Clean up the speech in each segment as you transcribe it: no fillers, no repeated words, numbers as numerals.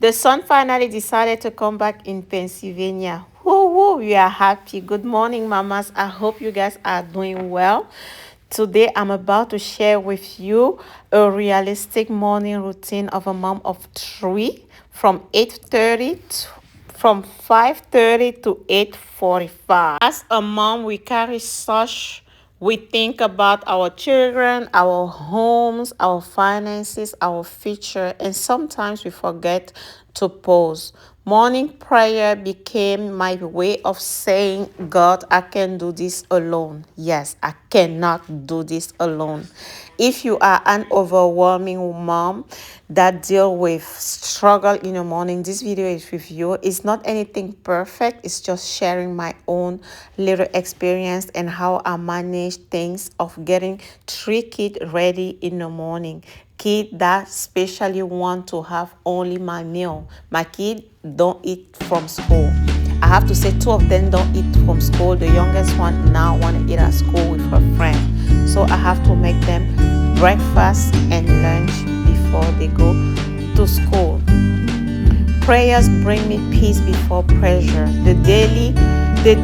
The sun finally decided to come back in Pennsylvania. Woo woo, we are happy. Good morning, mamas. I hope you guys are doing well. Today, I'm about to share with you a realistic morning routine of a mom of three from 5:30 to 8:45. As a mom, we carry such we think about our children, our homes, our finances, our future, and sometimes we forget to pause. Morning prayer became my way of saying, God, I can do this alone. Yes, I cannot do this alone. If you are an overwhelming mom that deal with struggle in the morning, this video is with you. It's not anything perfect. It's just sharing my own little experience and how I manage things of getting three kids ready in the morning. Kid that especially want to have only my meal. My kid don't eat from school. I have to say two of them don't eat from school. The youngest one now want to eat at school with her friend. So I have to make them breakfast and lunch before they go to school. Prayers bring me peace before pressure. The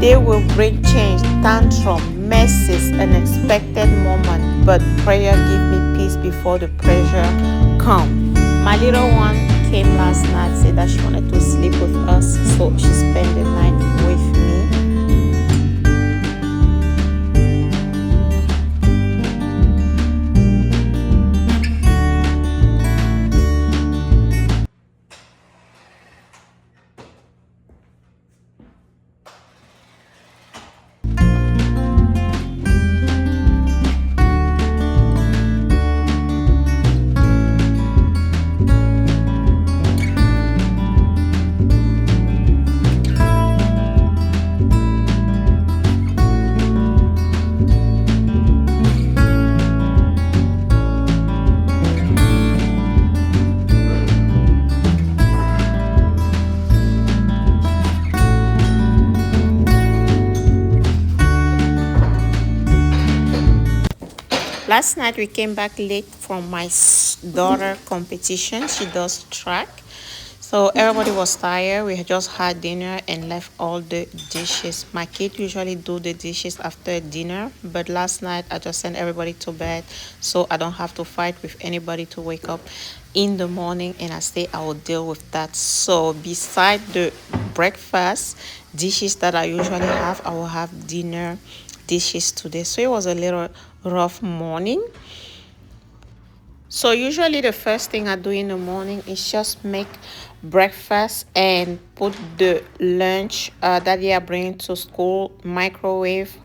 day will bring change, tantrum, messes, unexpected moment. But prayer give me peace before the pressure come. My little one came last night, said that she wanted to sleep with us, so she spent the night with me. Last night we came back late from my daughter competition. She does track. So everybody was tired. We had just had dinner and left all the dishes. My kid usually do the dishes after dinner, but last night I just sent everybody to bed so I don't have to fight with anybody to wake up in the morning, and I say I will deal with that. So beside the breakfast dishes that I usually have, I will have dinner dishes today. So it was a little rough morning. So usually the first thing I do in the morning is just make breakfast and put the lunch that they are bringing to school, microwave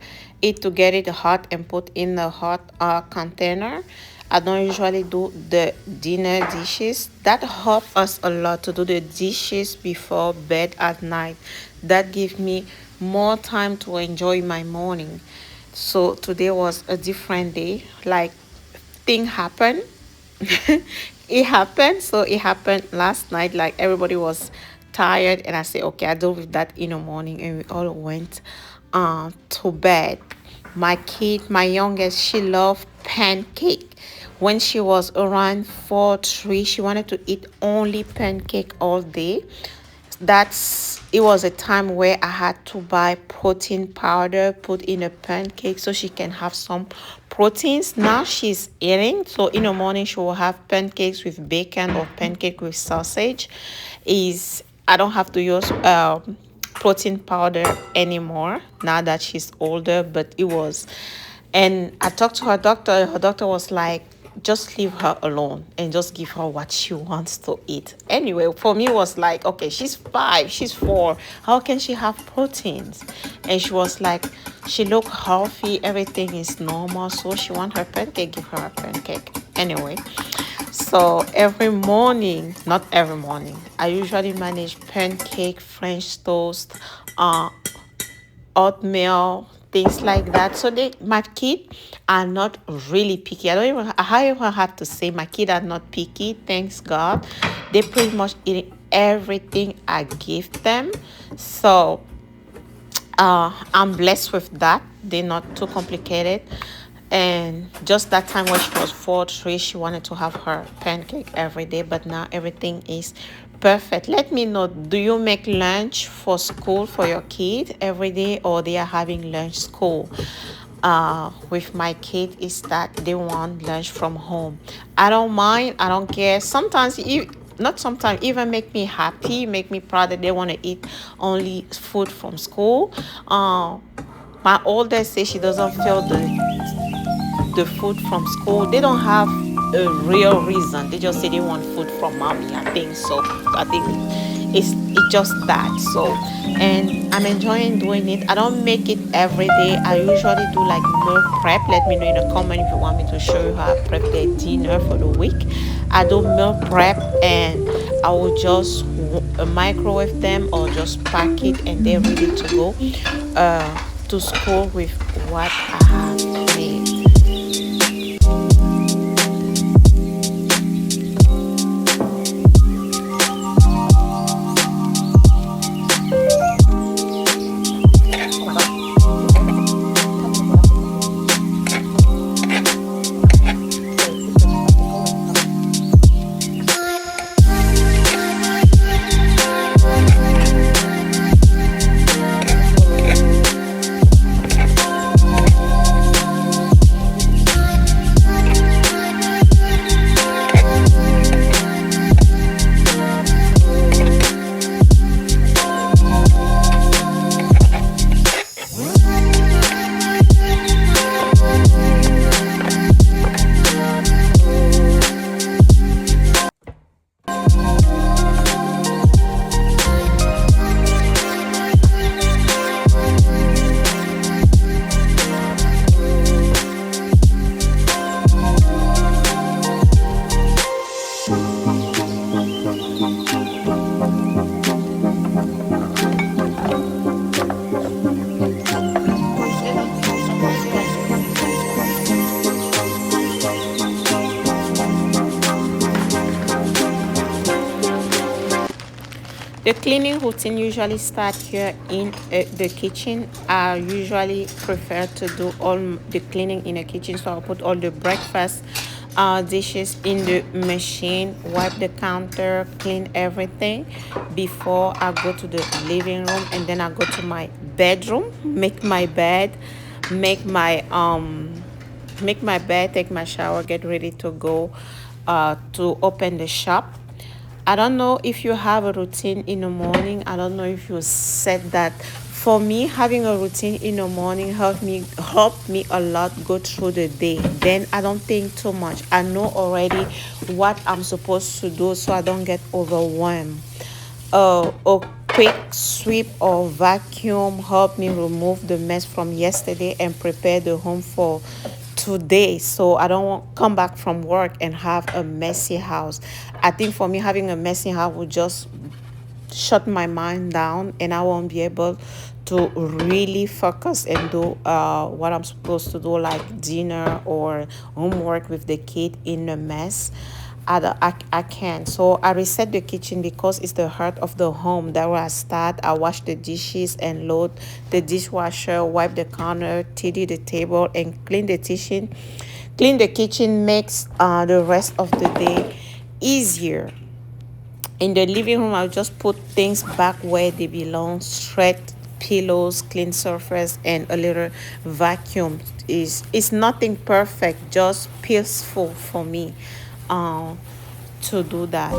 it to get it hot and put in the hot container. I don't usually do the dinner dishes. That help us a lot to do the dishes before bed at night. That gives me more time to enjoy my morning. So today was a different day. Like thing happened. It happened. So it happened last night. Like everybody was tired, and I said, okay, I deal with that in the morning, and we all went to bed. My kid, my youngest, she loved pancake. When she was around 4, 3, she wanted to eat only pancake all day. It was a time where I had to buy protein powder, put in a pancake so she can have some proteins. Now she's eating, so in the morning she will have pancakes with bacon or pancake with sausage. Is I don't have to use protein powder anymore now that she's older, but it was. And I talked to her doctor. Her doctor was like, just leave her alone and just give her what she wants to eat. Anyway, for me, it was like, okay, she's 5, she's 4. How can she have proteins? And she was like, she look healthy, everything is normal, so she want her pancake, give her a pancake. Anyway, So every morning, not every morning, I usually manage pancake, French toast, uh, oatmeal, things like that. So my kids are not really picky. I don't even have to say my kids are not picky. Thanks God, they pretty much eat everything I give them. So I'm blessed with that. They're not too complicated. And just that time when she was 4, 3, she wanted to have her pancake every day, but now everything is perfect. Let me know, do you make lunch for school for your kid every day, or they are having lunch school? With my kid is that they want lunch from home. I don't mind, I don't care. Sometimes you not sometimes even make me happy, make me proud that they want to eat only food from school. My oldest says she doesn't feel the food from school. They don't have a real reason. They just say they want food from mommy. I think so. I think it's just that. So, and I'm enjoying doing it. I don't make it every day. I usually do like meal prep. Let me know in the comment if you want me to show you how I prep their dinner for the week. I do meal prep, and I will just microwave them or just pack it and they're ready to go to school with what I have made. The cleaning routine usually start here in the kitchen. I usually prefer to do all the cleaning in the kitchen, so I'll put all the breakfast dishes in the machine, wipe the counter, clean everything before I go to the living room, and then I go to my bedroom, make my bed, make my make my bed, take my shower, get ready to go to open the shop. I don't know if you have a routine in the morning. I don't know if you said that. For me, having a routine in the morning help me a lot go through the day. Then I don't think too much. I know already what I'm supposed to do, so I don't get overwhelmed. A quick sweep or vacuum help me remove the mess from yesterday and prepare the home for today, so I don't want come back from work and have a messy house. I think for me, having a messy house would just shut my mind down, and I won't be able to really focus and do what I'm supposed to do, like dinner or homework with the kid in a mess. I can't. So I reset the kitchen because it's the heart of the home. That where I start. I wash the dishes and load the dishwasher, wipe the counter, tidy the table, and clean the kitchen. Clean the kitchen makes the rest of the day easier. In the living room, I'll just put things back where they belong, straight pillows, clean surface, and a little vacuum. Is it's nothing perfect, just peaceful for me uh, to do that.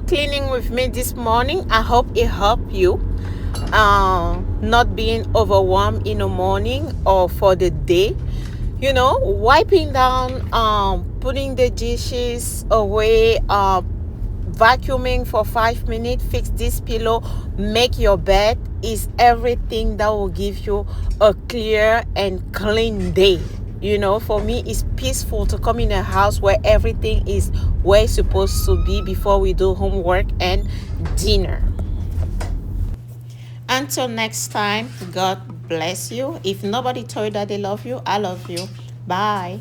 cleaning with me this morning. I hope it helped you. Not being overwhelmed in the morning or for the day. Wiping down, putting the dishes away, vacuuming for 5 minutes, fix this pillow, make your bed is everything that will give you a clear and clean day. For me, it's peaceful to come in a house where everything is where it's supposed to be before we do homework and dinner. Until next time, God bless you. If nobody told you that they love you, I love you. Bye.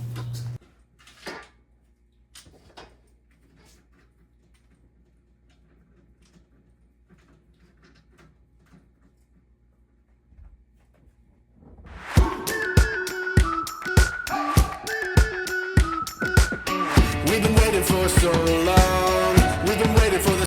We've been waiting for so long.